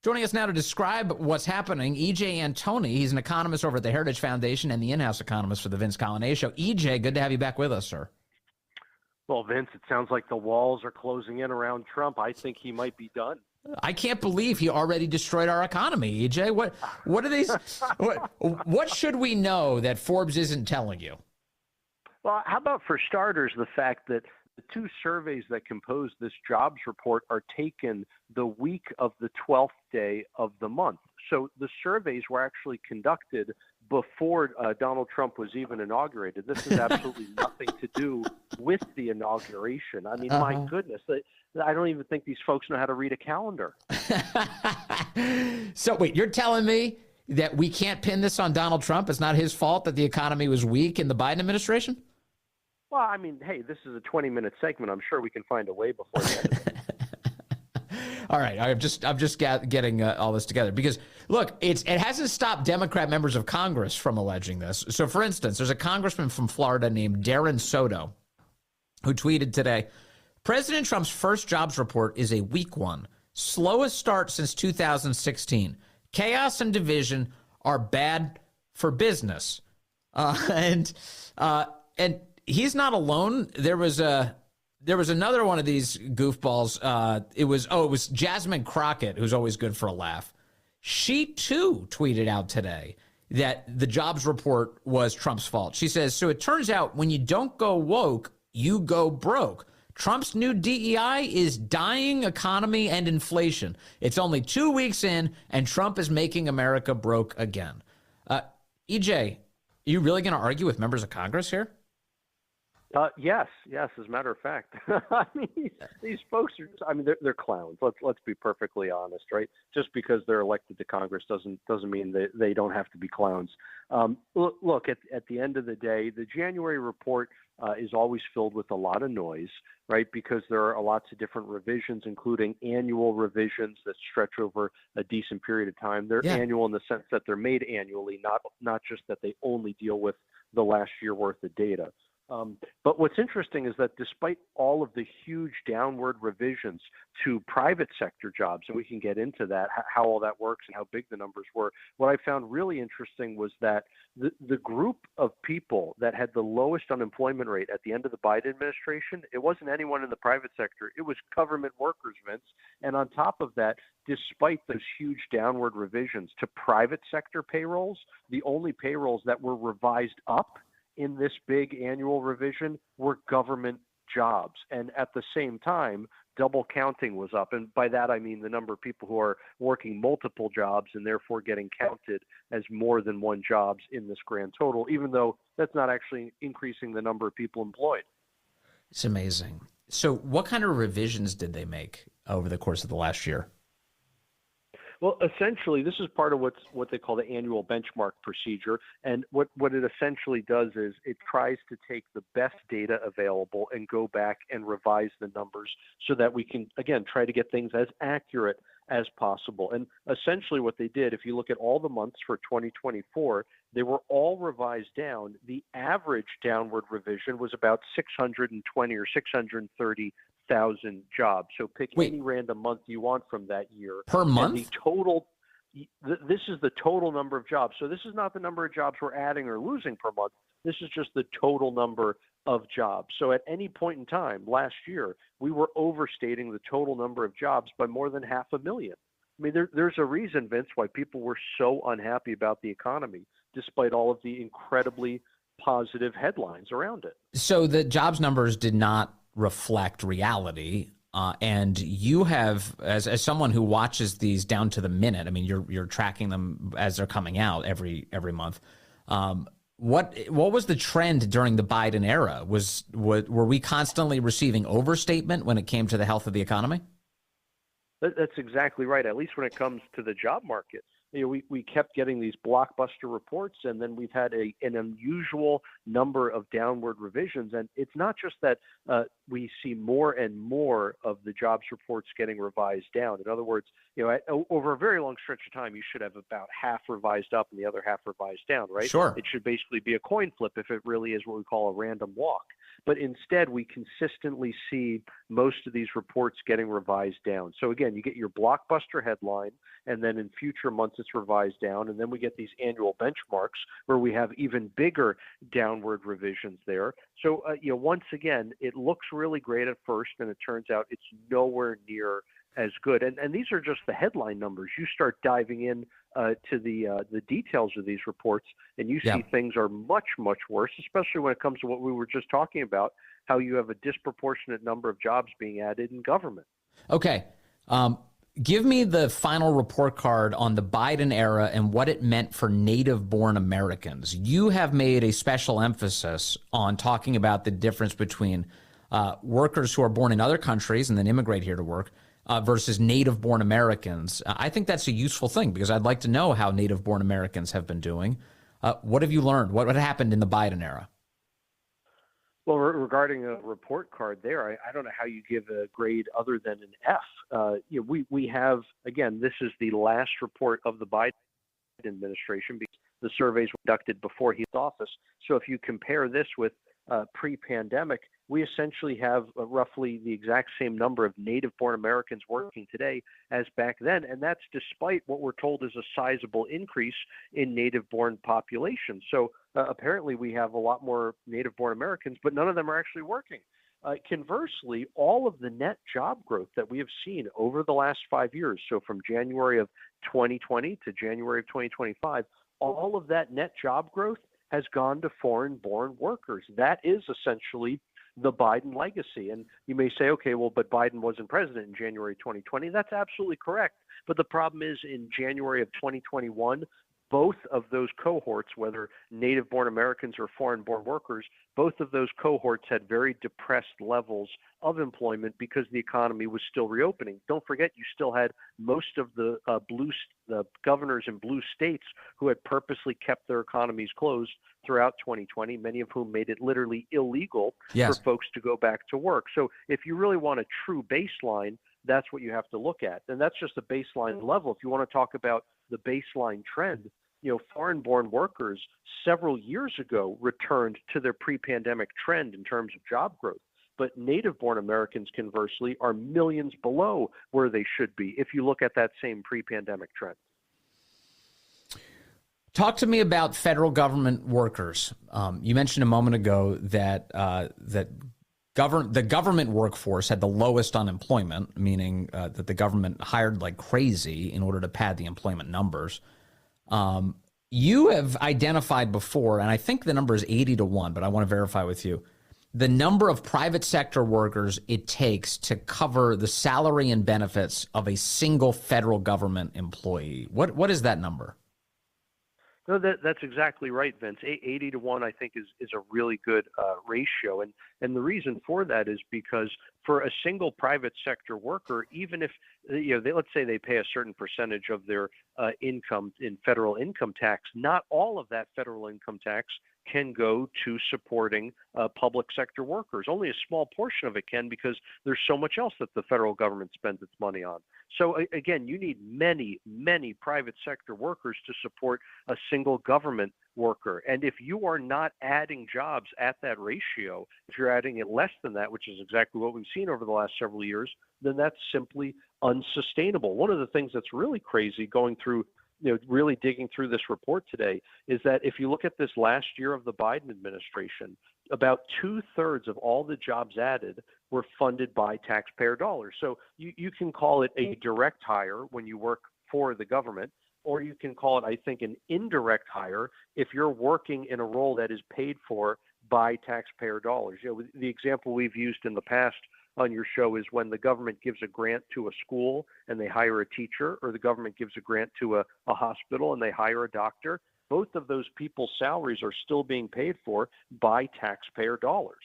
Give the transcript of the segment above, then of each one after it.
Joining us now to describe what's happening, EJ Antoni. He's an economist over at the Heritage Foundation and the in-house economist for the Vince Coglianese Show. EJ, good to have you back with us, sir. Well, Vince, it sounds like the walls are closing in around Trump. I think he might be done. I can't believe he already destroyed our economy, EJ. What are these? What should we know that Forbes isn't telling you? Well, how about for starters, the fact that the two surveys that compose this jobs report are taken the week of the 12th day of the month. So the surveys were actually conducted before Donald Trump was even inaugurated. This has absolutely nothing to do with the inauguration. I mean, my goodness, I don't even think these folks know how to read a calendar. So wait, you're telling me that we can't pin this on Donald Trump? It's not his fault that the economy was weak in the Biden administration? Well, I mean, hey, this is a 20-minute segment. I'm sure we can find a way before the end of it. All right, I'm just getting all this together because look, it hasn't stopped Democrat members of Congress from alleging this. So, for instance, there's a congressman from Florida named Darren Soto who tweeted today, "President Trump's first jobs report is a weak one, slowest start since 2016. Chaos and division are bad for business," and he's not alone. There was another one of these goofballs. It was Jasmine Crockett, who's always good for a laugh. She too tweeted out today that the jobs report was Trump's fault. She says, "So it turns out when you don't go woke, you go broke. Trump's new DEI is dying economy and inflation. It's only 2 weeks in, and Trump is making America broke again." EJ, are you really going to argue with members of Congress here? Yes. As a matter of fact, I mean, these folks they're clowns. Let's be perfectly honest, right? Just because they're elected to Congress doesn't mean that they don't have to be clowns. Look, at the end of the day, the January report is always filled with a lot of noise, right? Because there are lots of different revisions, including annual revisions that stretch over a decent period of time. They're annual in the sense that they're made annually, not just that they only deal with the last year worth of data. But what's interesting is that despite all of the huge downward revisions to private sector jobs, and we can get into that, how all that works and how big the numbers were, what I found really interesting was that the group of people that had the lowest unemployment rate at the end of the Biden administration, it wasn't anyone in the private sector, it was government workers, Vince. And on top of that, despite those huge downward revisions to private sector payrolls, the only payrolls that were revised up in this big annual revision were government jobs. And at the same time, double counting was up. And by that, I mean the number of people who are working multiple jobs and therefore getting counted as more than one jobs in this grand total, even though that's not actually increasing the number of people employed. It's amazing. So what kind of revisions did they make over the course of the last year? Well, essentially, this is part of what they call the annual benchmark procedure. And what it essentially does is it tries to take the best data available and go back and revise the numbers so that we can, again, try to get things as accurate as possible. And essentially what they did, if you look at all the months for 2024, they were all revised down. The average downward revision was about 620 or 630,000 jobs. So pick any random month you want from that year. Per month? And the total, this is the total number of jobs. So this is not the number of jobs we're adding or losing per month. This is just the total number of jobs. So at any point in time last year, we were overstating the total number of jobs by more than 500,000. I mean, there's a reason, Vince, why people were so unhappy about the economy, despite all of the incredibly positive headlines around it. So the jobs numbers did not reflect reality. And you have, as someone who watches these down to the minute, I mean, you're tracking them as they're coming out every month. What was the trend during the Biden era? Were we constantly receiving overstatement when it came to the health of the economy? That's exactly right, at least when it comes to the job market. we kept getting these blockbuster reports, and then we've had an unusual number of downward revisions. And it's not just that we see more and more of the jobs reports getting revised down. In other words, over a very long stretch of time, you should have about half revised up and the other half revised down, right? Sure. It should basically be a coin flip if it really is what we call a random walk. But instead, we consistently see most of these reports getting revised down. So again, you get your blockbuster headline, and then in future months it's revised down, and then we get these annual benchmarks where we have even bigger downward revisions there. So once again, it looks really great at first, and it turns out it's nowhere near as good. And these are just the headline numbers. You start diving in to the details of these reports, and you see things are much, much worse, especially when it comes to what we were just talking about, how you have a disproportionate number of jobs being added in government. Okay. Give me the final report card on the Biden era and what it meant for native-born Americans. You have made a special emphasis on talking about the difference between workers who are born in other countries and then immigrate here to work versus native-born Americans. I think that's a useful thing because I'd like to know how native-born Americans have been doing. What have you learned? What happened in the Biden era? Well, regarding a report card there, I don't know how you give a grade other than an F. We have, again, this is the last report of the Biden administration because the surveys were conducted before he left office. So if you compare this with pre-pandemic, we essentially have roughly the exact same number of native-born Americans working today as back then, and that's despite what we're told is a sizable increase in native-born population. So apparently we have a lot more native-born Americans, but none of them are actually working. Conversely, all of the net job growth that we have seen over the last 5 years, so from January of 2020 to January of 2025, all of that net job growth has gone to foreign-born workers. That is essentially the Biden legacy. And you may say, okay, well, but Biden wasn't president in January 2020. That's absolutely correct. But the problem is in January of 2021, both of those cohorts, whether native-born Americans or foreign-born workers, both of those cohorts had very depressed levels of employment because the economy was still reopening. Don't forget, you still had most of the governors in blue states who had purposely kept their economies closed throughout 2020, many of whom made it literally illegal for folks to go back to work. So if you really want a true baseline, that's what you have to look at. And that's just a baseline level. If you want to talk about the baseline trend, foreign-born workers several years ago returned to their pre-pandemic trend in terms of job growth. But native-born Americans, conversely, are millions below where they should be if you look at that same pre-pandemic trend. Talk to me about federal government workers. You mentioned a moment ago that the government workforce had the lowest unemployment, meaning that the government hired like crazy in order to pad the employment numbers. You have identified before, and I think the number is 80-1, but I want to verify with you, the number of private sector workers it takes to cover the salary and benefits of a single federal government employee. What is that number? No, that's exactly right, Vince. 80-1, I think, is a really good ratio. And the reason for that is because for a single private sector worker, even if, let's say they pay a certain percentage of their income in federal income tax, not all of that federal income tax can go to supporting public sector workers. Only a small portion of it can because there's so much else that the federal government spends its money on. So again, you need many, many private sector workers to support a single government worker. And if you are not adding jobs at that ratio, if you're adding it less than that, which is exactly what we've seen over the last several years, then that's simply unsustainable. One of the things that's really crazy going through really digging through this report today is that if you look at this last year of the Biden administration, about 2/3 of all the jobs added were funded by taxpayer dollars. So you can call it a direct hire when you work for the government, or you can call it, I think, an indirect hire if you're working in a role that is paid for by taxpayer dollars. The example we've used in the past on your show is when the government gives a grant to a school and they hire a teacher, or the government gives a grant to a hospital and they hire a doctor. Both of those people's salaries are still being paid for by taxpayer dollars.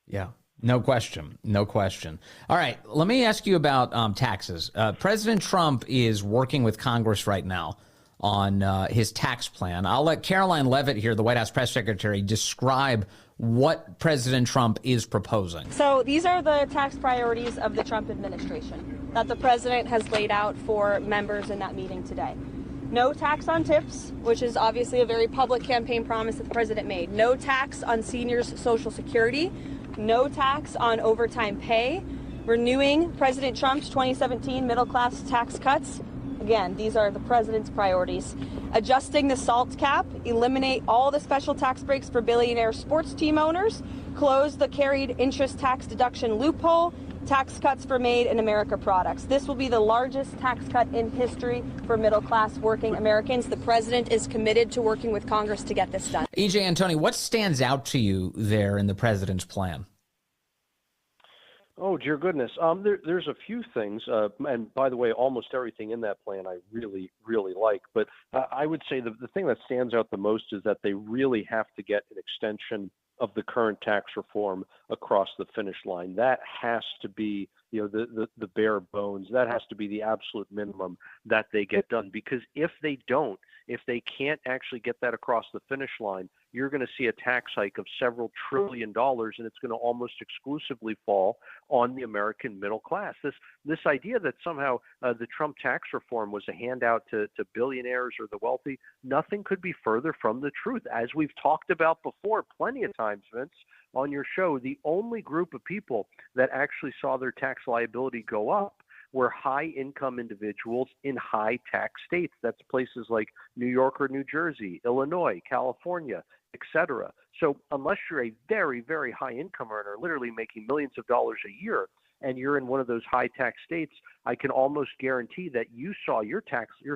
Yeah, no question. No question. All right, let me ask you about taxes. President Trump is working with Congress right now on his tax plan. I'll let Karoline Leavitt here, the White House press secretary, describe what President Trump is proposing. So these are the tax priorities of the Trump administration that the president has laid out for members in that meeting today. No tax on tips, which is obviously a very public campaign promise that the president made. No tax on seniors' Social Security. No tax on overtime pay. Renewing President Trump's 2017 middle-class tax cuts. Again, these are the president's priorities. Adjusting the SALT cap, eliminate all the special tax breaks for billionaire sports team owners, close the carried interest tax deduction loophole, tax cuts for Made in America products. This will be the largest tax cut in history for middle-class working Americans. The president is committed to working with Congress to get this done. EJ Antoni, what stands out to you there in the president's plan? Oh, dear goodness. There's a few things. And by the way, almost everything in that plan I really, really like. But I would say the thing that stands out the most is that they really have to get an extension of the current tax reform across the finish line. That has to be, the bare bones. That has to be the absolute minimum that they get done. Because if they don't, if they can't actually get that across the finish line, you're going to see a tax hike of several $1 trillion, and it's going to almost exclusively fall on the American middle class. This idea that somehow the Trump tax reform was a handout to billionaires or the wealthy, nothing could be further from the truth. As we've talked about before plenty of times, Vince, on your show, the only group of people that actually saw their tax liability go up were high-income individuals in high-tax states. That's places like New York or New Jersey, Illinois, California, et cetera. So unless you're a very, very high-income earner, literally making millions of dollars a year, and you're in one of those high-tax states, I can almost guarantee that you saw your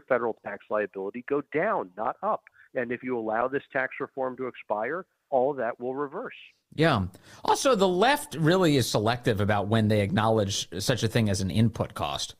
federal tax liability go down, not up. And if you allow this tax reform to expire, all of that will reverse. Yeah. Also, the left really is selective about when they acknowledge such a thing as an input cost.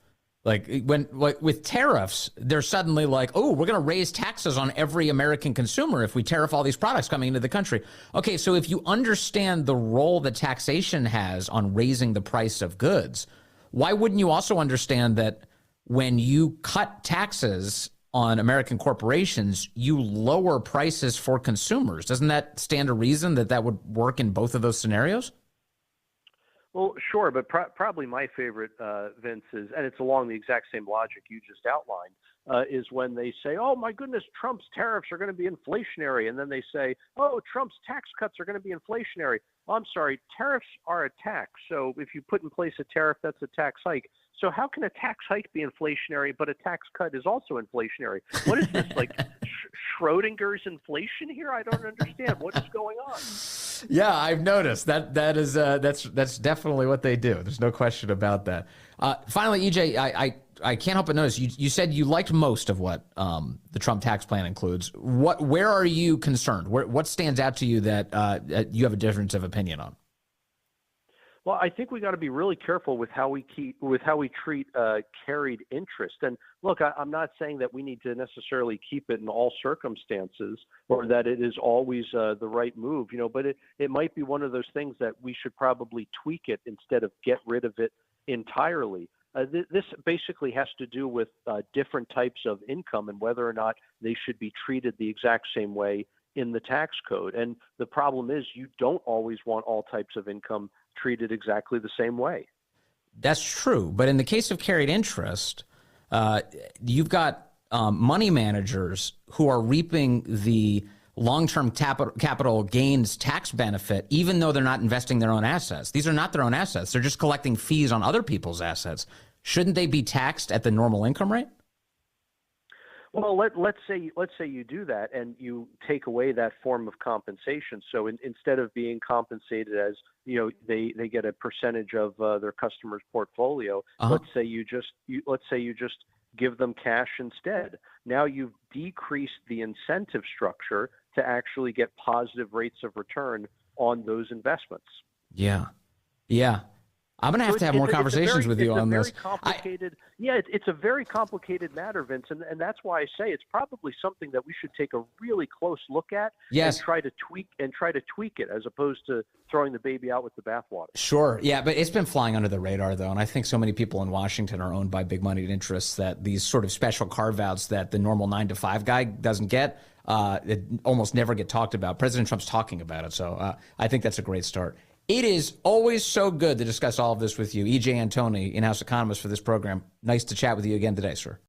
Like with tariffs, they're suddenly like, oh, we're going to raise taxes on every American consumer if we tariff all these products coming into the country. Okay, so if you understand the role that taxation has on raising the price of goods, why wouldn't you also understand that when you cut taxes on American corporations, you lower prices for consumers? Doesn't that stand to reason that would work in both of those scenarios? Well, sure, but probably my favorite, Vince, is, and it's along the exact same logic you just outlined, is when they say, oh, my goodness, Trump's tariffs are going to be inflationary. And then they say, oh, Trump's tax cuts are going to be inflationary. Oh, I'm sorry, tariffs are a tax. So if you put in place a tariff, that's a tax hike. So how can a tax hike be inflationary, but a tax cut is also inflationary? What is this, like Schrodinger's inflation here? I don't understand. What is going on? Yeah, I've noticed that's definitely what they do. There's no question about that. Finally, EJ, I can't help but notice you said you liked most of what the Trump tax plan includes. Where are you concerned? What stands out to you that you have a difference of opinion on? Well, I think we got to be really careful with how we treat carried interest. And look, I'm not saying that we need to necessarily keep it in all circumstances or that it is always the right move, but it might be one of those things that we should probably tweak it instead of get rid of it entirely. This basically has to do with different types of income and whether or not they should be treated the exact same way in the tax code. And the problem is you don't always want all types of income treated exactly the same way. That's true. But in the case of carried interest, you've got money managers who are reaping the long-term capital gains tax benefit, even though they're not investing their own assets. These are not their own assets. They're just collecting fees on other people's assets. Shouldn't they be taxed at the normal income rate? Well, let's say you do that and you take away that form of compensation. So instead of being compensated as they get a percentage of their customer's portfolio, let's say you just give them cash instead. Now you've decreased the incentive structure to actually get positive rates of return on those investments. Yeah. I'm going to have more conversations with you on this. It's a very complicated matter, Vince, and that's why I say it's probably something that we should take a really close look at and try to tweak it as opposed to throwing the baby out with the bathwater. Sure. Yeah, but it's been flying under the radar, though, and I think so many people in Washington are owned by big moneyed interests that these sort of special carve-outs that the normal 9-to-5 guy doesn't get, it almost never get talked about. President Trump's talking about it, so I think that's a great start. It is always so good to discuss all of this with you. EJ Antoni, in-house economist for this program. Nice to chat with you again today, sir.